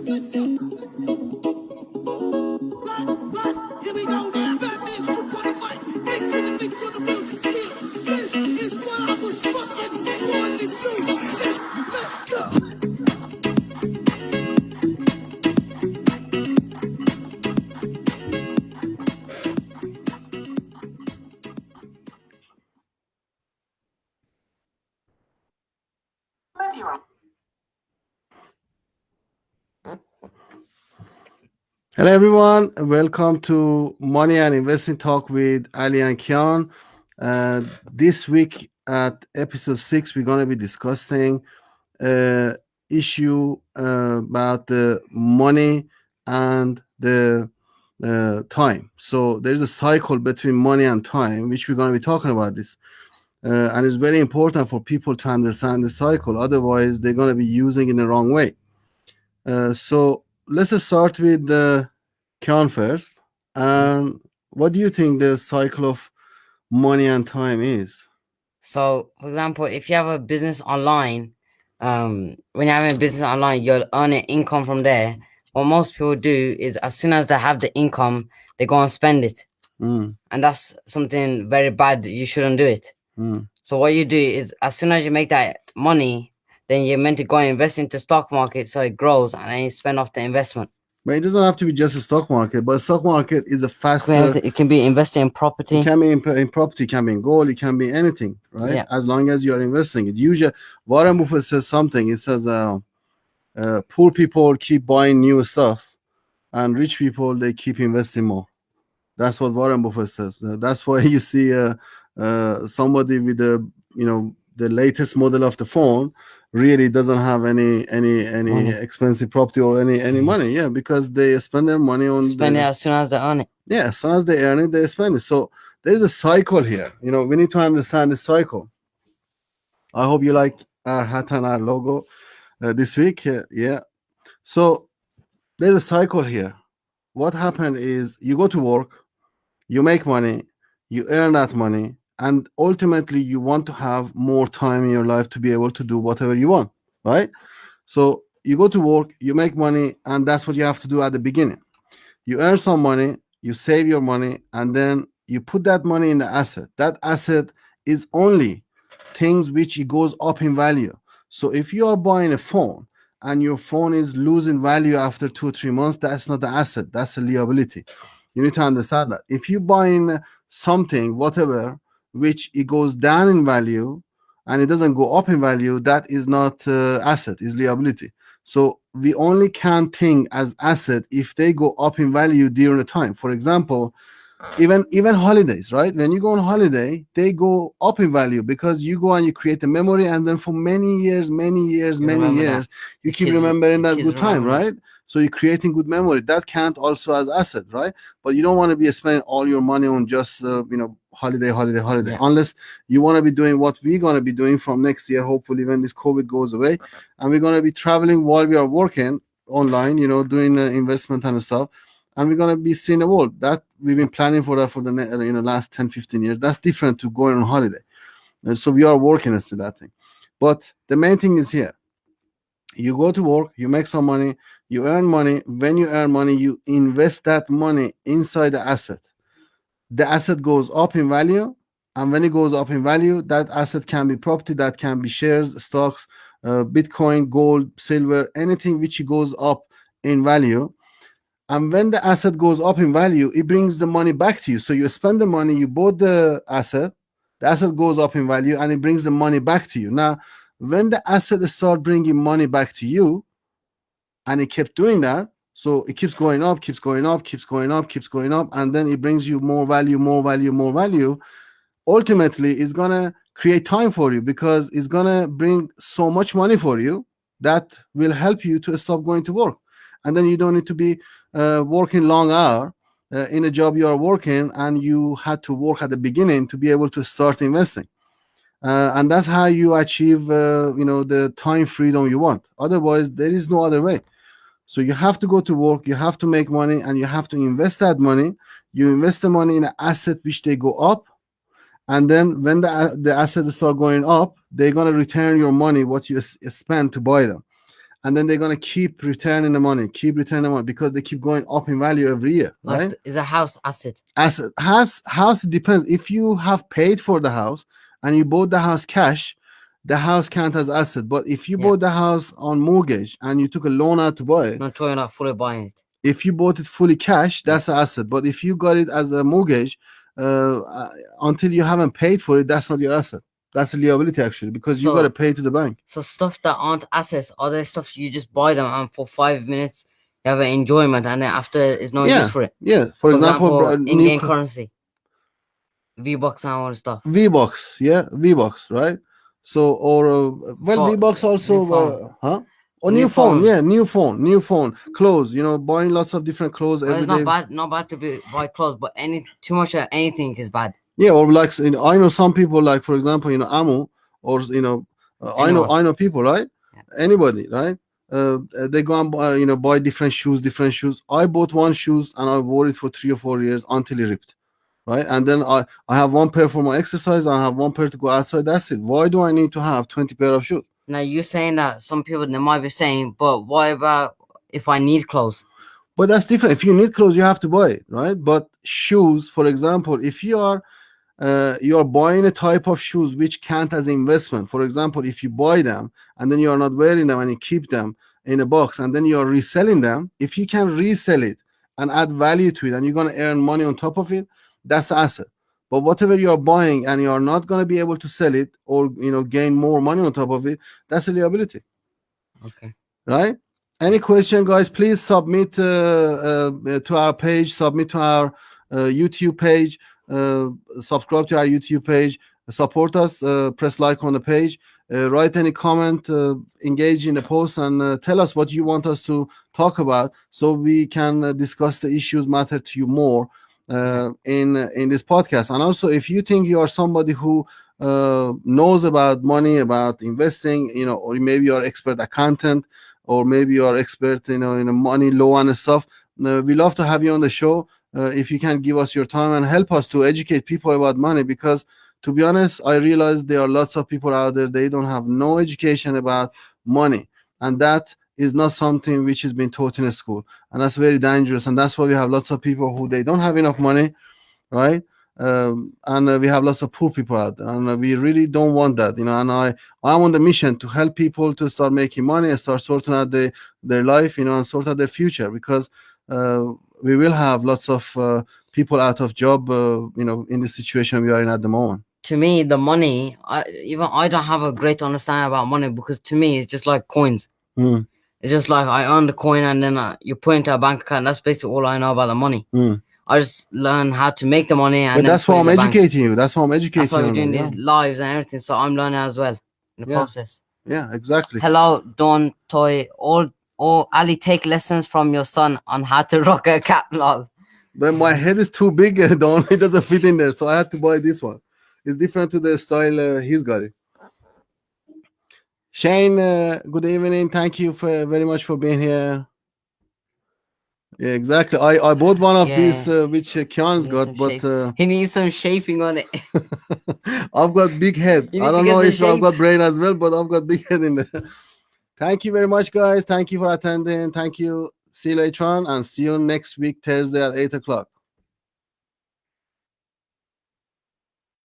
Let's go. Right, here we go now. Fat man scoop on the mic. Mix in the mix on the wheels of steel. This is what I was fucking born to do. Let's go. Hello everyone, welcome to Money and Investing Talk with Ali and Kian. This week at episode 6, we're going to be discussing issue about the money and the time. So there's a cycle between money and time, which we're going to be talking about this. And it's very important for people to understand the cycle. Otherwise, they're going to be using it in the wrong way. So let's start with the Kian first. And what do you think the cycle of money and time is? So, for example, if you have a business online, when you're having a business online, you'll earn an income from there. What most people do is as soon as they have the income, they go and spend it. And that's something very bad. You shouldn't do it. So what you do is as soon as you make that money, then you're meant to go and invest into stock market so it grows and then you spend off the investment. But it doesn't have to be just a stock market, but stock market is a faster. It can be invested in property. It can be in property, it can be in gold, it can be anything, right? Yeah. As long as you're investing it. Usually, Warren Buffett says something. It says, poor people keep buying new stuff, and rich people, they keep investing more. That's what Warren Buffett says. That's why you see somebody with the latest model of the phone really doesn't have any expensive property or any money. Yeah, because they spend their money on it as soon as they earn it. Yeah, as soon as they earn it, they spend it. So there's a cycle here. We need to understand the cycle. I hope you like our hat and our logo this week. Yeah. So there's a cycle here. What happened is you go to work, you make money, you earn that money, and ultimately you want to have more time in your life to be able to do whatever you want, right? So you go to work, you make money, and that's what you have to do at the beginning. You earn some money, you save your money, and then you put that money in the asset. That asset is only things which it goes up in value. So if you are buying a phone and your phone is losing value after 2 or 3 months, that's not the asset, that's a liability. You need to understand that. If you buying something, whatever, which it goes down in value and it doesn't go up in value, that is not asset, is liability. So we only can think as asset if they go up in value during the time. For example, even holidays, right? When you go on holiday, they go up in value because you go and you create a memory, and then for many years, you keep remembering that good time, right? So you're creating good memory. That count also as asset, right? But you don't want to be spending all your money on just holiday, yeah. Unless you want to be doing what we're going to be doing from next year, hopefully when this COVID goes away, and we're going to be traveling while we are working online, doing investment and stuff. And we're going to be seeing the world. That we've been planning for that for the last 10-15 years. That's different to going on holiday. And so we are working as to that thing. But the main thing is here. You go to work, you make some money, you earn money. When you earn money, you invest that money inside the asset. The asset goes up in value. And when it goes up in value, that asset can be property, that can be shares, stocks, Bitcoin, gold, silver, anything which goes up in value. And when the asset goes up in value, it brings the money back to you. So you spend the money, you bought the asset goes up in value, and it brings the money back to you. Now, when the asset start bringing money back to you, and it kept doing that, so it keeps going up, and then it brings you more value. Ultimately, it's going to create time for you because it's going to bring so much money for you that will help you to stop going to work. And then you don't need to be working long hour in a job you are working, and you had to work at the beginning to be able to start investing. And that's how you achieve the time freedom you want. Otherwise, there is no other way. So you have to go to work, you have to make money, and you have to invest that money. You invest the money in an asset which they go up, and then when the assets start going up, they're going to return your money, what you spent to buy them. and then they're gonna keep returning the money, keep returning the money because they keep going up in value every year, Like, right? is a house asset? As house depends. If you have paid for the house and you bought the house cash, the house count as asset. But if you Yeah. bought the house on mortgage and you took a loan out to buy it, Not talking about fully buying it. if you bought it fully cash, that's an asset. But if you got it as a mortgage, until you haven't paid for it, that's not your asset. That's a liability actually, because you got to So, pay to the bank. so stuff that aren't assets, are there stuff you just buy them and for 5 minutes you have an enjoyment and then after it's no Yeah, use for it? yeah. For For example, example, new in-game currency, V-Bucks and all that stuff. V-Box, yeah, V-Box, right? So, or well, For V-Box new also, phone. huh? Or New new phone, phone. yeah, new phone, clothes. You know, buying lots of different clothes Well, every it's day. not bad to buy clothes, but too much of anything is bad. Yeah, or like I know some people, like for example, Amu, or Anyone. I know people, right? Yeah. Anybody, right? They go and buy, buy different shoes, different shoes. I bought one shoes and I wore it for 3 or 4 years until it ripped, right? And then I have one pair for my exercise. I have one pair to go outside. That's it. Why do I need to have 20 pair of shoes? Now you're saying that some people they might be saying, but what about if I need clothes? But that's different. If you need clothes, you have to buy it, right? But shoes, for example, if you are buying a type of shoes which count as investment. For example, if you buy them and then you are not wearing them and you keep them in a box and then you are reselling them, if you can resell it and add value to it and you're going to earn money on top of it, that's an asset. But whatever you are buying and you are not going to be able to sell it or gain more money on top of it, that's a liability. Okay. Right? Any question, guys? Please submit to our page, submit to our YouTube page, subscribe to our YouTube page, support us, press like on the page, write any comment, engage in the post, and tell us what you want us to talk about so we can discuss the issues matter to you more in this podcast. And also, if you think you are somebody who knows about money, about investing, or maybe you're expert accountant, or maybe you're expert, in a money law and stuff. We love to have you on the show. If you can give us your time and help us to educate people about money, because to be honest, I realize there are lots of people out there, they don't have no education about money, and that is not something which has been taught in a school, and that's very dangerous. And that's why we have lots of people who they don't have enough money, right? And we have lots of poor people out there, and we really don't want that, and I'm on the mission to help people to start making money and start sorting out their life, and sort out their future, because we will have lots of people out of job, in the situation we are in at the moment. To me, the money, I don't have a great understanding about money, because to me it's just like coins. Mm, It's just like I earn the coin and then you put it into a bank account. That's basically all I know about the money. mm. I just learn how to make the money and But then that's put why it in I'm the bank. educating you. That's why I'm That's educating why you we're on doing that. these lives and everything. So I'm learning as well in the Yeah. process. Yeah, exactly. Hello, Don Toy. All Ali, take lessons from your son on how to rock a cap, lol. But my head is too big, Don. It doesn't fit in there, so I had to buy this one. It's different to the style he's got it. Shane, good evening. Thank you very much for being here. Yeah, exactly. I bought one of these, Yeah. which Kian's got, but He needs some shaping on it. I've got big head. You I need to don't get know some if I've shape. got brain as well, but I've got big head in there. Thank you very much, guys. Thank you for attending. Thank you. See you later on, and see you next week, Thursday at 8 o'clock.